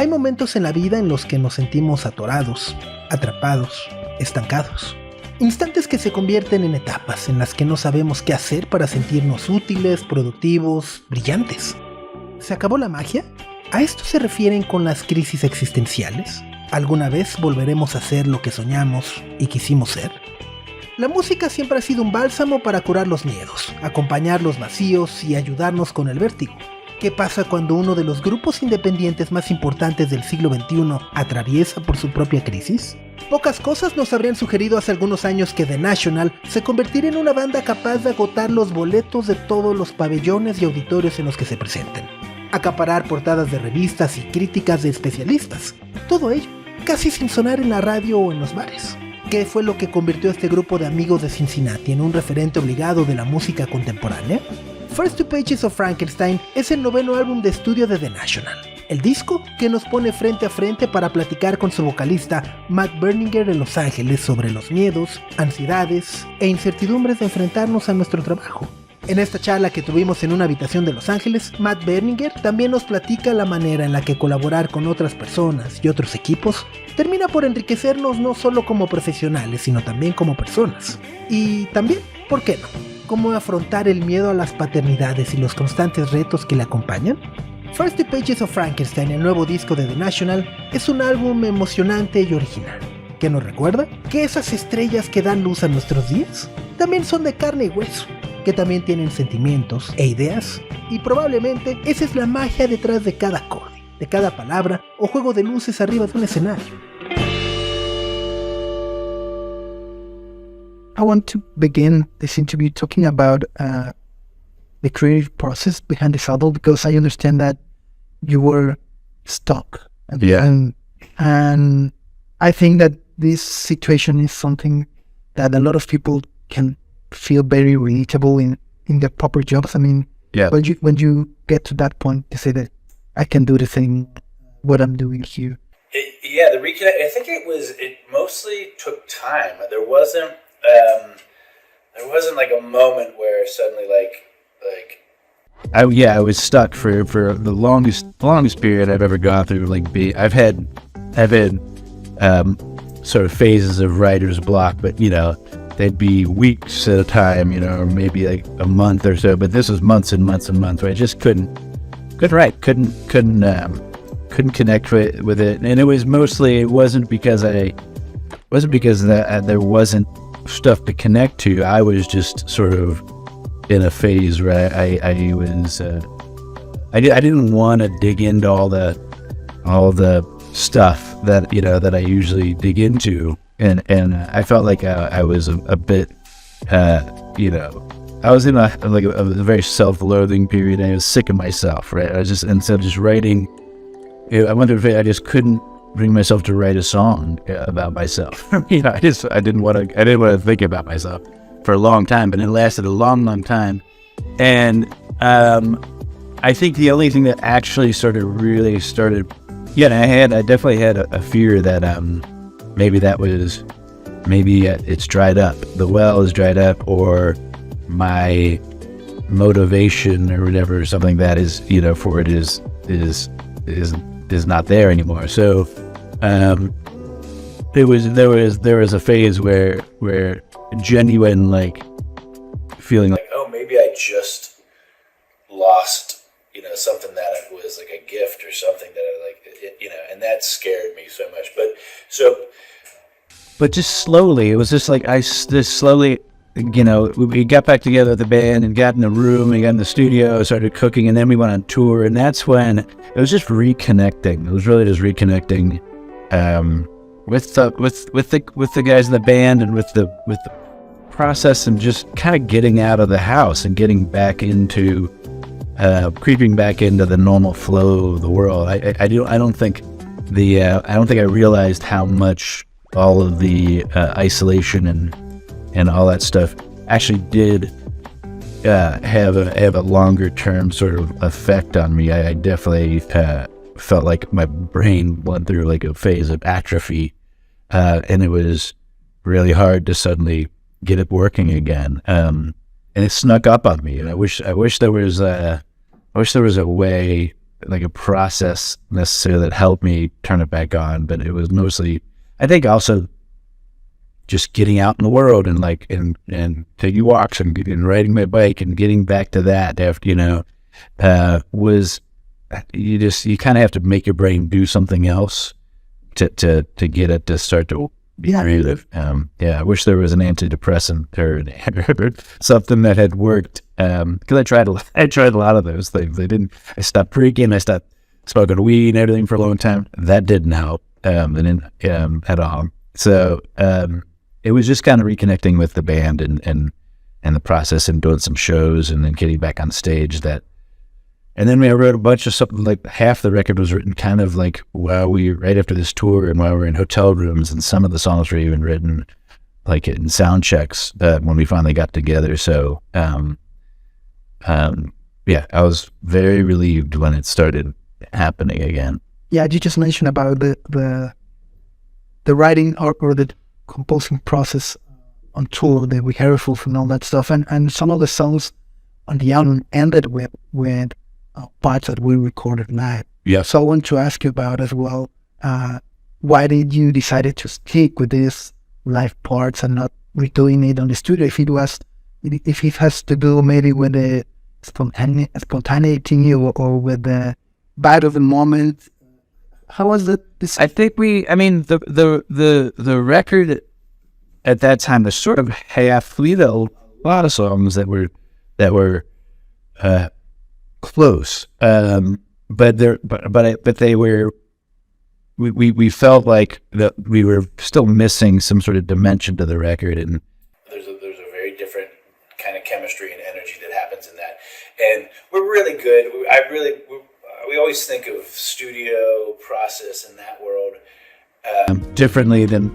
Hay momentos en la vida en los que nos sentimos atorados, atrapados, estancados. Instantes que se convierten en etapas en las que no sabemos qué hacer para sentirnos útiles, productivos, brillantes. ¿Se acabó la magia? ¿A esto se refieren con las crisis existenciales? ¿Alguna vez volveremos a ser lo que soñamos y quisimos ser? La música siempre ha sido un bálsamo para curar los miedos, acompañar los vacíos y ayudarnos con el vértigo. ¿Qué pasa cuando uno de los grupos independientes más importantes del siglo XXI atraviesa por su propia crisis? Pocas cosas nos habrían sugerido hace algunos años que The National se convertiría en una banda capaz de agotar los boletos de todos los pabellones y auditorios en los que se presenten, acaparar portadas de revistas y críticas de especialistas, todo ello casi sin sonar en la radio o en los bares. ¿Qué fue lo que convirtió a este grupo de amigos de Cincinnati en un referente obligado de la música contemporánea? First Two Pages of Frankenstein es el noveno álbum de estudio de The National, el disco que nos pone frente a frente para platicar con su vocalista Berninger de Los Ángeles sobre los miedos, ansiedades e incertidumbres de enfrentarnos a nuestro trabajo. En esta charla que tuvimos en una habitación de Los Ángeles, Berninger también nos platica la manera en la que colaborar con otras personas y otros equipos termina por enriquecernos no solo como profesionales, sino también como personas. Y también, ¿por qué no?, cómo afrontar el miedo a las paternidades y los constantes retos que le acompañan. First Two Pages of Frankenstein, el nuevo disco de The National, es un álbum emocionante y original, que nos recuerda que esas estrellas que dan luz a nuestros días también son de carne y hueso, que también tienen sentimientos e ideas, y probablemente esa es la magia detrás de cada acorde, de cada palabra o juego de luces arriba de un escenario. I want to begin this interview talking about the creative process behind this album, because I understand that you were stuck. And I think that this situation is something that a lot of people can feel very relatable in their proper jobs. I mean, when you get to that point, you say that I can do the thing, what I'm doing here. The reconnect, I think it mostly took time. There wasn't like a moment where suddenly I was stuck for the longest period I've ever gone through. I've had sort of phases of writer's block, but they'd be weeks at a time, or maybe like a month or so. But this was months and months and months where I just couldn't write, couldn't connect with it. And it wasn't because there wasn't stuff to connect to. I was just sort of in a phase where I didn't want to dig into all the stuff that I usually dig into, and I felt like I was a bit I was in a very self-loathing period. And I was sick of myself, right? I was just, instead of just writing, I went through, I just couldn't bring myself to write a song about myself. I didn't want to think about myself for a long time, but it lasted a long time. And I think the only thing that actually really started, I definitely had a fear that maybe it's dried up. The well is dried up, or my motivation or whatever, something that is, for it is not there anymore. So there was a phase where genuine feeling like, oh, maybe I just lost something that was like a gift or something that I and that scared me so much. But just slowly, it was just like slowly, we got back together at the band and got in the room and got in the studio, started cooking, and then we went on tour, and that's when it was just reconnecting. It was really just reconnecting with the guys in the band and with the process, and just kind of getting out of the house and getting back into creeping back into the normal flow of the world. I don't think I realized how much all of the isolation and all that stuff actually did have a longer term sort of effect on me. I definitely felt like my brain went through like a phase of atrophy, and it was really hard to suddenly get it working again. And it snuck up on me, and I wish there was a way like a process necessarily that helped me turn it back on, but it was mostly, I think, also just getting out in the world and like and taking walks and riding my bike and getting back to that after was you kind of have to make your brain do something else to get it to start to be creative. I wish there was an antidepressant or something that had worked, because I tried a lot of those things. I stopped drinking, I stopped smoking weed and everything for a long time. That didn't help at all. So it was just kind of reconnecting with the band and the process and doing some shows and then getting back on stage. And then I wrote a bunch of something, like half the record was written kind of like right after this tour and while we were in hotel rooms, and some of the songs were even written like in sound checks when we finally got together. So I was very relieved when it started happening again. Yeah, you just mentioned about the writing or the composing process on tour, the rehearsals and all that stuff, and some of the songs on the album ended with parts that we recorded live. Yeah. So I want to ask you about as well, why did you decide to stick with these live parts and not redoing it on the studio? If it has to do maybe with the spontaneity or with the vibe of the moment. How was it? I think the record at that time was sort of half. We had a lot of songs that were close, but they were. We felt like that we were still missing some sort of dimension to the record, and there's a very different kind of chemistry and energy that happens in that, and we're really good. We always think of studio process in that world differently than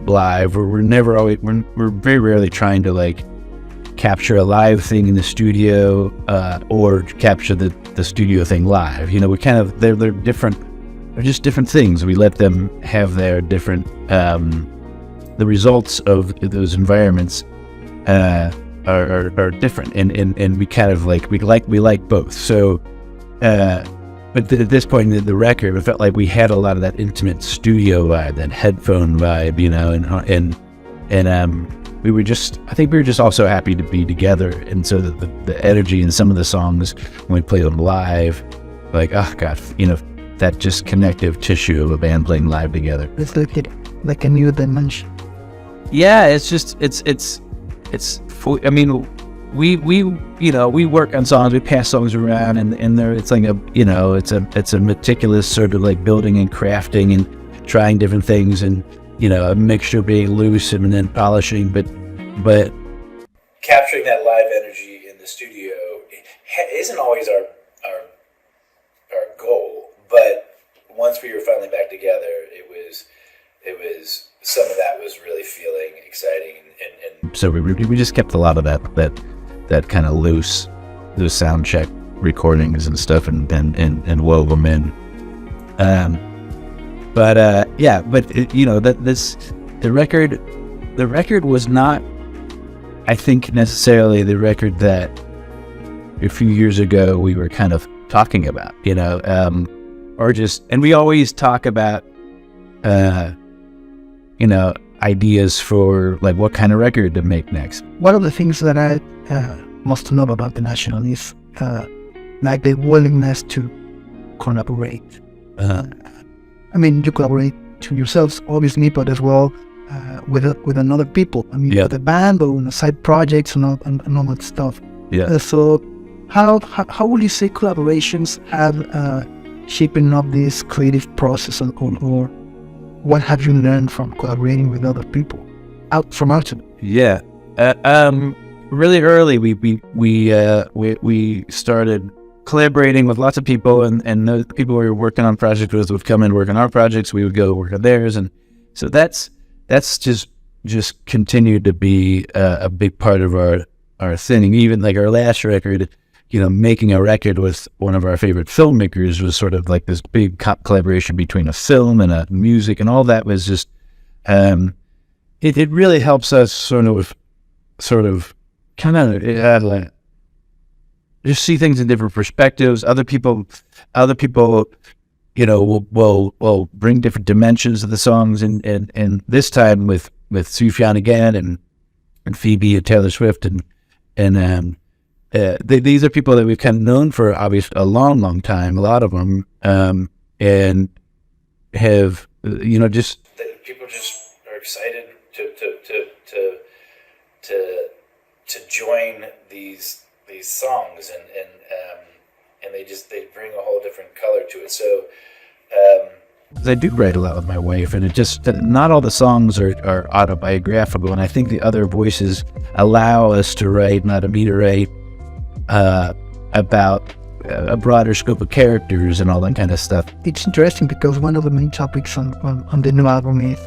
live. We're very rarely trying to like capture a live thing in the studio or capture the studio thing live. We kind of they're different. They're just different things. We let them have their different. The results of those environments are different, and we kind of like we like both. So. But at this point in the record, it felt like we had a lot of that intimate studio vibe, that headphone vibe, and we were just, I think we were just also happy to be together. And so the energy in some of the songs when we play them live, like, oh God, that just connective tissue of a band playing live together. It's like a new dimension. Yeah, it's just, I mean, we work on songs, we pass songs around, and there it's like it's a meticulous sort of like building and crafting and trying different things, and a mixture being loose and then polishing, but capturing that live energy in the studio isn't always our goal. But once we were finally back together, it was some of that was really feeling exciting, and so we just kept a lot of that kind of loose sound check recordings and stuff, and wove them in. But the record was not, I think, necessarily the record that a few years ago we were kind of talking about, and we always talk about, ideas for like what kind of record to make next. One of the things that I most love about The National is like the willingness to collaborate. You collaborate to yourselves, obviously, but as well with another people. With the band or side projects and all that stuff. Yeah. So how would you say collaborations have shaping up this creative process, or what have you learned from collaborating with other people from outside? Yeah. Really early, we started collaborating with lots of people, and the people we were working on projects with would come and work on our projects. We would go work on theirs, and so that's just continued to be a big part of our thing. Even like our last record, making a record with one of our favorite filmmakers was sort of like this big collaboration between a film and a music, and all that was just it really helps us sort of kind of just see things in different perspectives. Other people, will bring different dimensions of the songs, and this time with Sufjan again and Phoebe and Taylor Swift and these are people that we've kind of known for obviously a long time, a lot of them, and have just people just are excited to join these songs, and they bring a whole different color to it. So I do write a lot with my wife, and it just not all the songs are autobiographical, and I think the other voices allow us to write, not me to write about a broader scope of characters and all that kind of stuff. It's interesting because one of the main topics on the new album is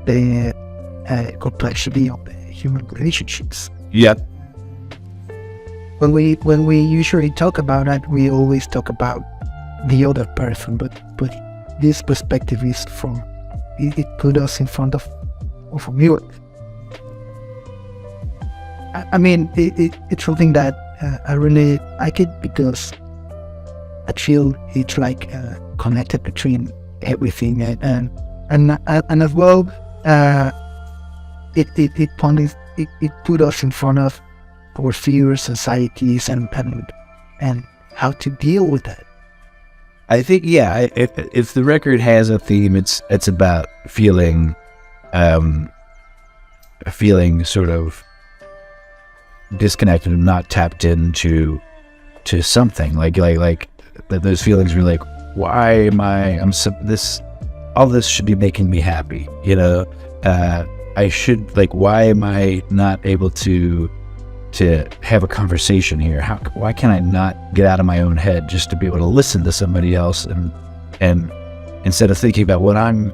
the complexity of the human relationships. Yep. When we usually talk about that, we always talk about the other person, but this perspective is it put us in front of a mirror. I mean, it's something that I really like it because I feel it's like connected between everything, and as well, it put us in front of our fears, anxieties, and how to deal with that. I think, yeah, if the record has a theme, it's about feeling sort of disconnected and not tapped into something like those feelings were like, why am all this should be making me happy, I should, like, why am I not able to have a conversation here? Why can I not get out of my own head just to be able to listen to somebody else and instead of thinking about what I'm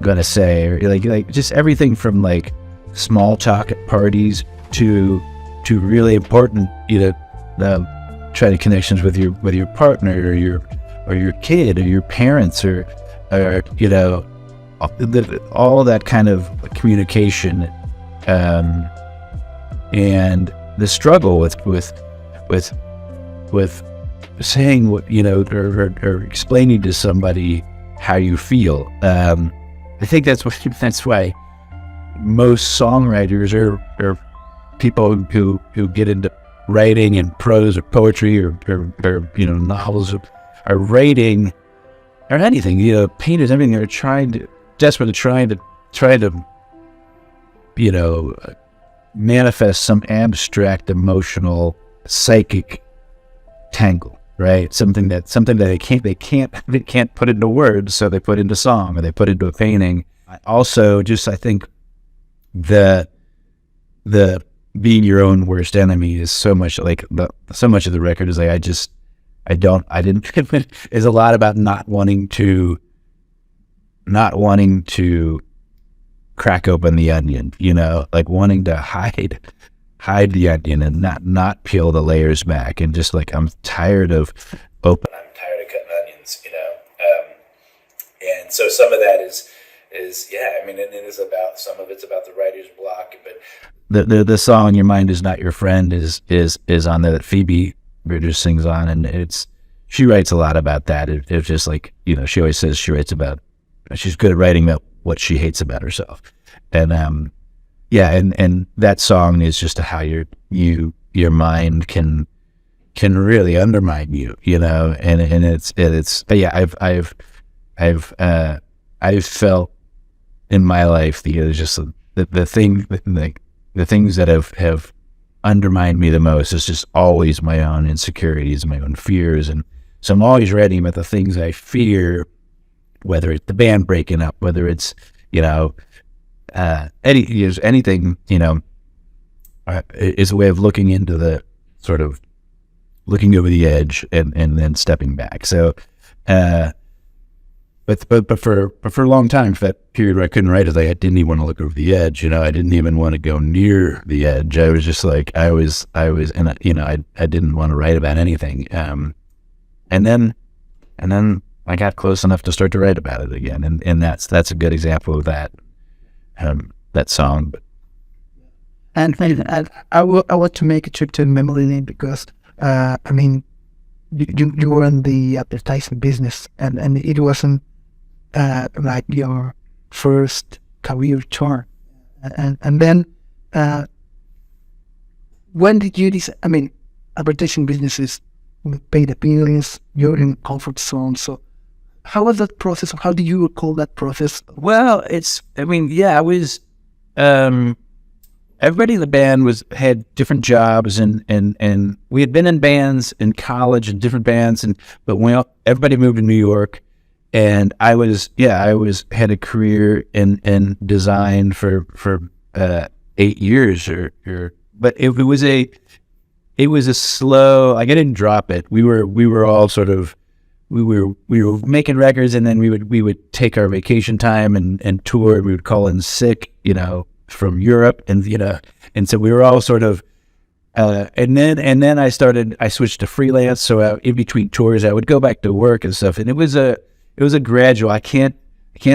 gonna say, or like just everything from like small talk at parties to really important, trying to connections with your partner or your kid or your parents or all that kind of communication, and the struggle with saying what or explaining to somebody how you feel. I think that's why most songwriters or people who get into writing and prose or poetry or novels are writing or anything, painters, everything, are desperately trying to manifest some abstract emotional psychic tangle, right? Something that they can't put into words, so they put into song or they put into a painting. Also, I think the being your own worst enemy is so much like so much of the record is like I didn't is a lot about not wanting to crack open the onion, like wanting to hide the onion and not peel the layers back, and just like I'm tired of cutting onions, and so some of that is yeah, I mean, it is about, some of it's about the writer's block, but the song "Your Mind Is Not Your Friend" is on there that Phoebe Bridgers sings on, and she writes a lot about that. It's just like, she always says she's good at writing about what she hates about herself, and and that song is just how your mind can really undermine you, and it's but yeah, I've felt in my life just the things that have undermined me the most is just always my own insecurities, my own fears, and so I'm always writing about the things I fear, whether it's the band breaking up, whether it's anything, is a way of looking into the sort of looking over the edge and then stepping back. So, but for a long time, for that period where I couldn't write, I didn't even want to look over the edge. I didn't even want to go near the edge. I was just like, I was, and I didn't want to write about anything. And then I got close enough to start to write about it again, and that's a good example of that song. And I want to make a trip to memory lane because I mean, you were in the advertising business, and it wasn't like your first career turn. And then when did you decide? I mean, advertising businesses paid appearance, you're in comfort zone. So how was that process? How do you recall that process? Well, I was, everybody in the band had different jobs, and we had been in bands in college and different bands, but everybody moved to New York, and I had a career in design for 8 years but it was a slow, like I didn't drop it. We were all sort of, we were making records, and then we would take our vacation time and tour. We would call in sick, from Europe, and so we were all sort of, and then I switched to freelance. So in between tours, I would go back to work and stuff. And it was a gradual. I can't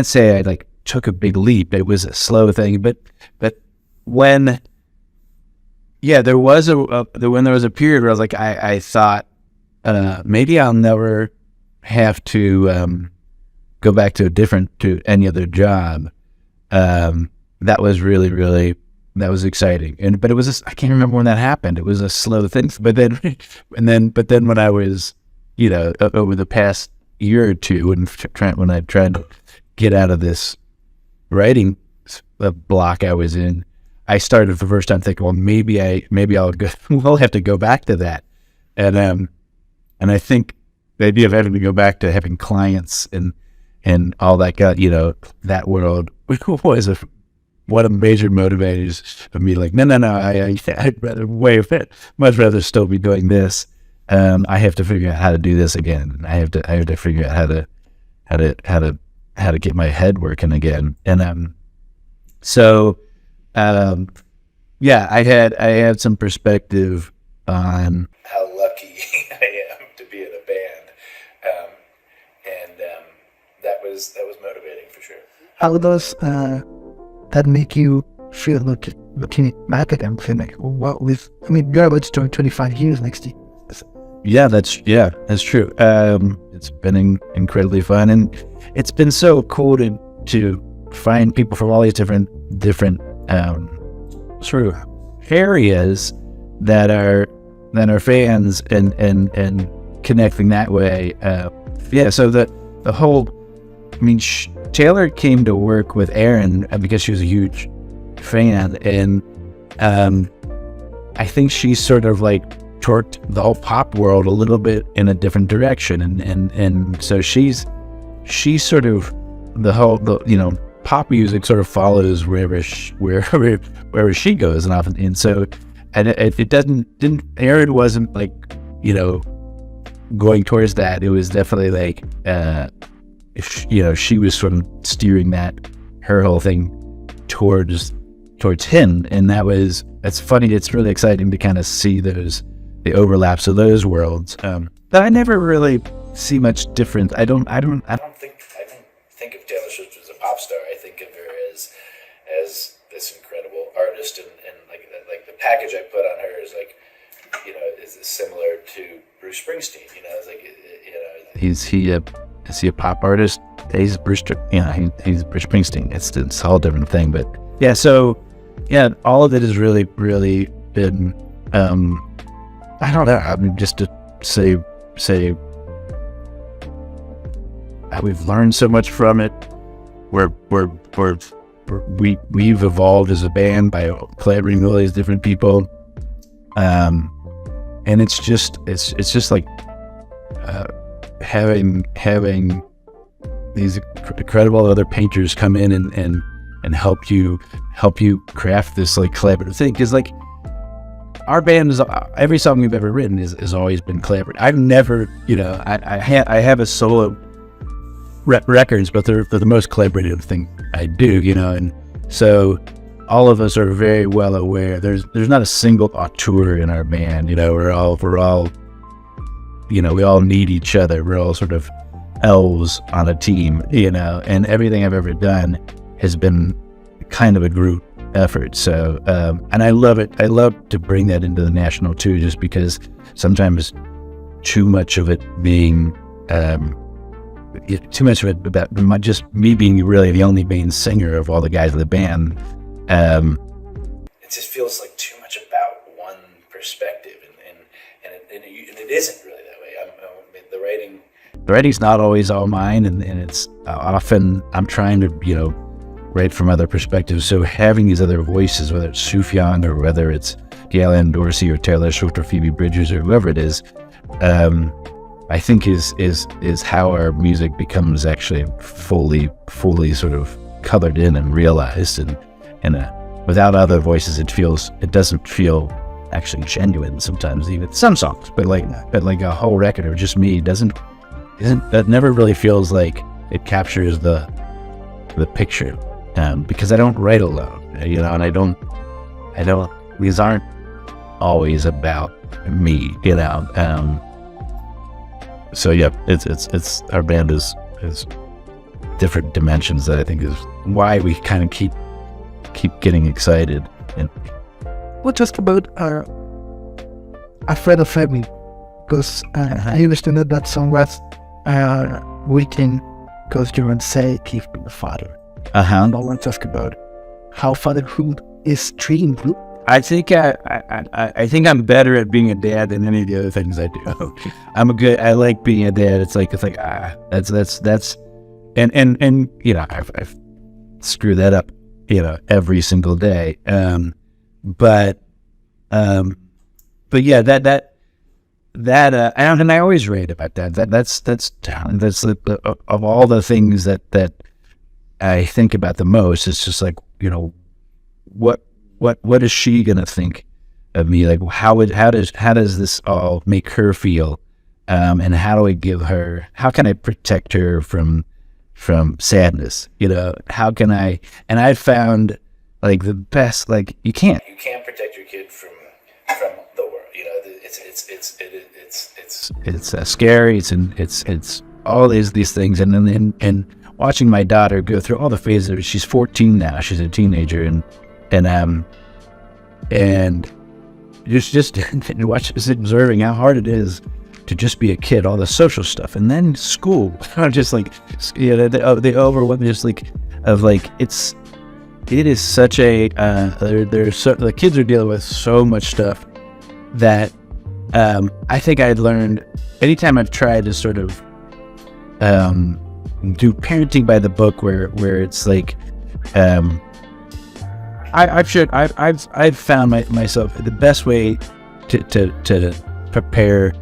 say I like took a big leap. It was a slow thing, but when there was a period where I was like, I thought maybe I'll never have to go back to any other job. That was really that was exciting, but it was I can't remember when that happened. It was a slow thing, but then when I was over the past year or two, when I tried to get out of this writing block I was in, I started for the first time thinking, well, maybe we'll have to go back to that, and I think the idea of having to go back to having clients and all that that world was one of the major motivators of me. Like, no, I'd rather much rather still be doing this. I have to figure out how to do this again. I have to figure out how to get my head working again. And I had some perspective on how lucky I am to be in a band, and that was motivating for sure. How does that make you feel looking back at them, feel like, what was? I mean, you're about to turn 25 years next year. Yeah, that's true. It's been incredibly fun, and it's been so cool to find people from all these different sort of areas that are fans and connecting that way. So the whole, Taylor came to work with Aaron because she was a huge fan, and I think she sort of like torqued the whole pop world a little bit in a different direction, and so she's sort of pop music sort of follows wherever she goes, and often, and so it didn't Aaron wasn't like going towards that. It was definitely like she was sort of steering her whole thing towards him, and that's funny. It's really exciting to kind of see the overlaps of those worlds. But I never really see much difference. I don't think of Taylor Swift as a pop star. I think of her as this incredible artist, and like the package I put on her is like, is similar to Bruce Springsteen. It's like, is he a pop artist? He's Bruce. He's Bruce Springsteen. It's a whole different thing, but yeah. So yeah, all of it has really been. I don't know. I mean, just to say, we've learned so much from it. We've evolved as a band by collaborating with all these different people, and it's just like having these incredible other painters come in and help you craft this like collaborative thing. Because like our band is, every song we've ever written has always been collaborative. I've never, I have a solo records, but they're the most collaborative thing I do, and so all of us are very well aware there's not a single auteur in our band. We're all we all need each other. We're all sort of elves on a team, and everything I've ever done has been kind of a group effort. So, and I love it. I love to bring that into the National too, just because sometimes too much of it being, too much of it about just me being really the only main singer of all the guys in the band. It just feels like too much about one perspective, and it isn't really that way. The writing's not always all mine, and it's often I'm trying to, write from other perspectives. So having these other voices, whether it's Sufjan or whether it's Gail Ann Dorsey or Taylor Swift or Phoebe Bridgers or whoever it is, I think is how our music becomes actually fully sort of colored in and realized, and without other voices, it doesn't feel actually genuine sometimes, even some songs, but like a whole record of just me that never really feels like it captures the picture, because I don't write alone, and I don't these aren't always about me, so yeah, it's our band is different dimensions that I think is why we kind of keep getting excited. And Well, just about Afraid of Family, because I understand that song was written because you're anxiety of being a father. I want to ask about how fatherhood is treating you. I think I think I'm better at being a dad than any of the other things I do. I like being a dad. It's like that's and I've screwed that up, every single day. But yeah, and I always rate about that. That's of all the things that I think about the most. It's just like, what is she gonna think of me? Like, how does this all make her feel? And how can I protect her from sadness? How can I? And I found like the best, like you can't protect your kid from the world. It's scary. It's all these things, and watching my daughter go through all the phases. She's 14 now. She's a teenager, and just observing how hard it is to just be a kid, all the social stuff, and then school. Just like, the overwhelm, just like of like it is such a the kids are dealing with so much stuff that I think I'd learned anytime I've tried to sort of do parenting by the book, where it's like I've found myself the best way to prepare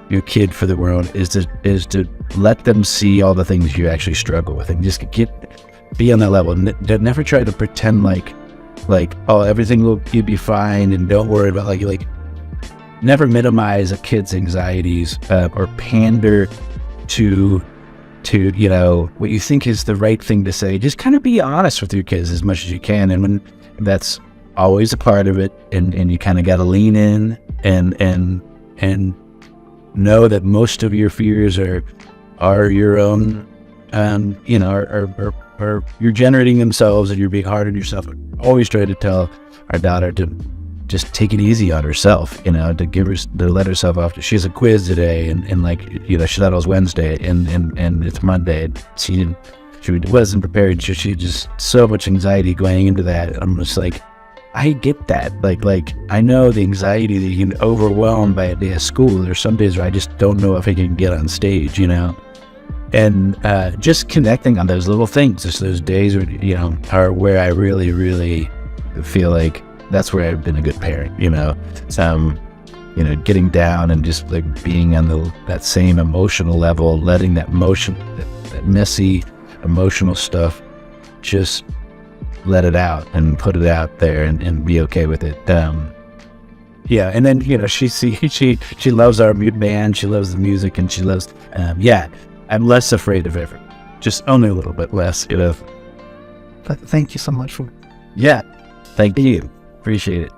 your kid for the world is to let them see all the things you actually struggle with, and just be on that level. Never try to pretend like oh, everything you'll be fine, and don't worry about like never minimize a kid's anxieties, or pander to what you think is the right thing to say. Just kind of be honest with your kids as much as you can, and when that's always a part of it, and you kind of got to lean in and know that most of your fears are your own, or you're generating themselves, and you're being hard on yourself. Always try to tell our daughter to just take it easy on herself, to let herself off. She has a quiz today, and she thought it was Wednesday, and it's Monday. She wasn't prepared. She just so much anxiety going into that. I'm just like, I get that. Like I know the anxiety that you can overwhelm by a day of school. There's some days where I just don't know if I can get on stage, and just connecting on those little things, just those days where are where I really, really feel like that's where I've been a good parent. Getting down and just like being on that same emotional level, letting that messy emotional stuff, just let it out and put it out there, and be okay with it. Yeah, and then she loves our band, she loves the music, and she loves. I'm less afraid of everything, just only a little bit less. Thank you so much for. Yeah, thank you. Appreciate it.